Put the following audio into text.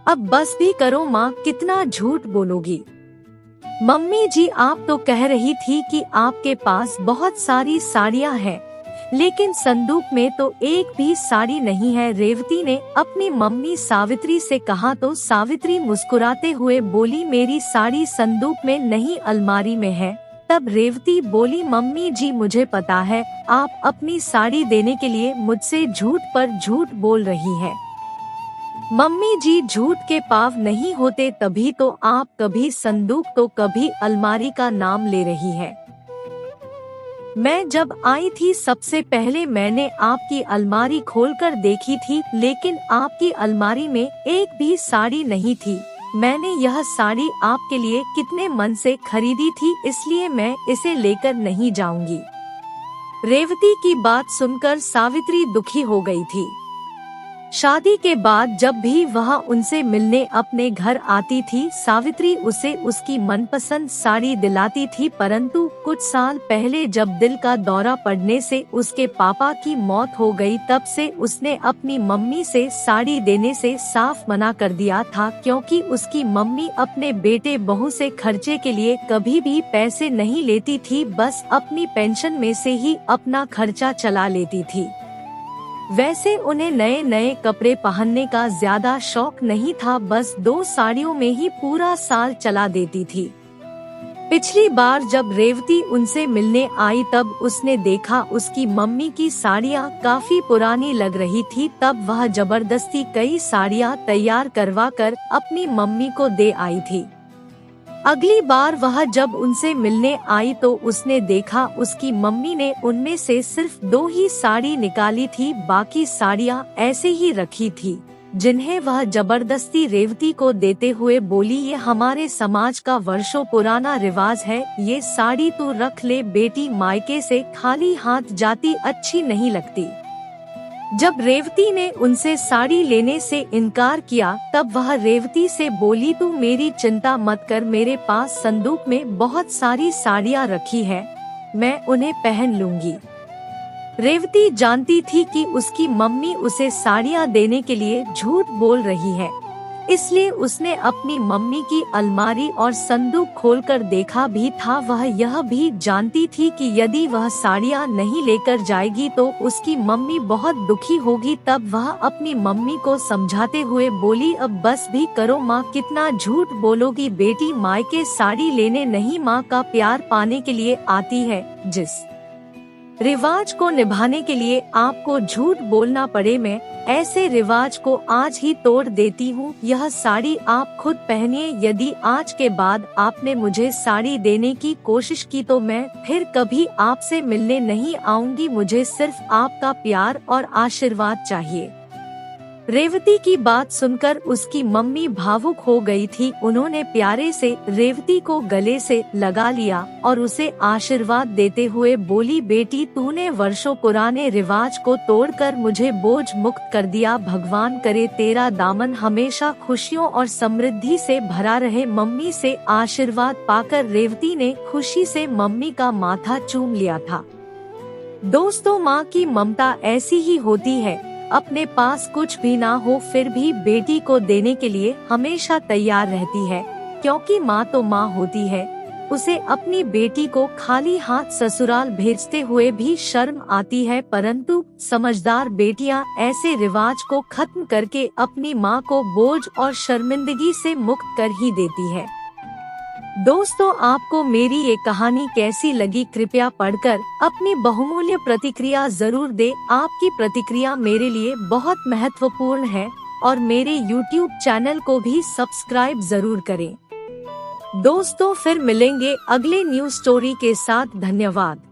अब बस भी करो माँ, कितना झूठ बोलोगी। मम्मी जी, आप तो कह रही थी कि आपके पास बहुत सारी साड़ियाँ हैं, लेकिन संदूक में तो एक भी साड़ी नहीं है, रेवती ने अपनी मम्मी सावित्री से कहा तो सावित्री मुस्कुराते हुए बोली, मेरी साड़ी संदूक में नहीं, अलमारी में है। तब रेवती बोली, मम्मी जी मुझे पता है आप अपनी साड़ी देने के लिए मुझसे झूठ पर झूठ बोल रही हैं। मम्मी जी, झूठ के पाव नहीं होते, तभी तो आप कभी संदूक तो कभी अलमारी का नाम ले रही है। मैं जब आई थी सबसे पहले मैंने आपकी अलमारी खोलकर देखी थी, लेकिन आपकी अलमारी में एक भी साड़ी नहीं थी। मैंने यह साड़ी आपके लिए कितने मन से खरीदी थी, इसलिए मैं इसे लेकर नहीं जाऊंगी। रेवती की बात सुनकर सावित्री दुखी हो गई थी। शादी के बाद जब भी वह उनसे मिलने अपने घर आती थी, सावित्री उसे उसकी मनपसंद साड़ी दिलाती थी, परंतु कुछ साल पहले जब दिल का दौरा पड़ने से उसके पापा की मौत हो गई, तब से उसने अपनी मम्मी से साड़ी देने से साफ मना कर दिया था, क्योंकि उसकी मम्मी अपने बेटे बहू से खर्चे के लिए कभी भी पैसे नहीं लेती थी, बस अपनी पेंशन में से ही अपना खर्चा चला लेती थी। वैसे उन्हें नए नए कपड़े पहनने का ज्यादा शौक नहीं था, बस 2 साड़ियों में ही पूरा साल चला देती थी। पिछली बार जब रेवती उनसे मिलने आई तब उसने देखा उसकी मम्मी की साड़ियाँ काफी पुरानी लग रही थी, तब वह जबरदस्ती कई साड़ियाँ तैयार करवा कर अपनी मम्मी को दे आई थी। अगली बार वह जब उनसे मिलने आई तो उसने देखा उसकी मम्मी ने उनमें से सिर्फ 2 ही साड़ी निकाली थी, बाकी साड़ियाँ ऐसे ही रखी थी, जिन्हें वह जबरदस्ती रेवती को देते हुए बोली, ये हमारे समाज का वर्षों पुराना रिवाज है, ये साड़ी तू रख ले, बेटी मायके से खाली हाथ जाती अच्छी नहीं लगती। जब रेवती ने उनसे साड़ी लेने से इनकार किया तब वह रेवती से बोली, तू मेरी चिंता मत कर, मेरे पास संदूक में बहुत सारी साड़ियाँ रखी है, मैं उन्हें पहन लूंगी। रेवती जानती थी कि उसकी मम्मी उसे साड़ियाँ देने के लिए झूठ बोल रही है, इसलिए उसने अपनी मम्मी की अलमारी और संदूक खोलकर देखा भी था। वह यह भी जानती थी कि यदि वह साड़ियाँ नहीं लेकर जाएगी तो उसकी मम्मी बहुत दुखी होगी। तब वह अपनी मम्मी को समझाते हुए बोली, अब बस भी करो माँ, कितना झूठ बोलोगी, बेटी मायके साड़ी लेने नहीं, माँ का प्यार पाने के लिए आती है। जिस रिवाज को निभाने के लिए आपको झूठ बोलना पड़े, मैं ऐसे रिवाज को आज ही तोड़ देती हूँ। यह साड़ी आप खुद पहनिए, यदि आज के बाद आपने मुझे साड़ी देने की कोशिश की तो मैं फिर कभी आपसे मिलने नहीं आऊंगी, मुझे सिर्फ आपका प्यार और आशीर्वाद चाहिए। रेवती की बात सुनकर उसकी मम्मी भावुक हो गई थी। उन्होंने प्यारे से रेवती को गले से लगा लिया और उसे आशीर्वाद देते हुए बोली, बेटी तूने वर्षों पुराने रिवाज को तोड़कर मुझे बोझ मुक्त कर दिया, भगवान करे तेरा दामन हमेशा खुशियों और समृद्धि से भरा रहे। मम्मी से आशीर्वाद पाकर रेवती ने खुशी से मम्मी का माथा चूम लिया था। दोस्तों, माँ की ममता ऐसी ही होती है, अपने पास कुछ भी ना हो फिर भी बेटी को देने के लिए हमेशा तैयार रहती है, क्योंकि माँ तो माँ होती है। उसे अपनी बेटी को खाली हाथ ससुराल भेजते हुए भी शर्म आती है, परंतु समझदार बेटियां ऐसे रिवाज को खत्म करके अपनी माँ को बोझ और शर्मिंदगी से मुक्त कर ही देती है। दोस्तों, आपको मेरी ये कहानी कैसी लगी, कृपया पढ़कर अपनी बहुमूल्य प्रतिक्रिया जरूर दें। आपकी प्रतिक्रिया मेरे लिए बहुत महत्वपूर्ण है और मेरे YouTube चैनल को भी सब्सक्राइब जरूर करें। दोस्तों, फिर मिलेंगे अगले न्यूज़ स्टोरी के साथ। धन्यवाद।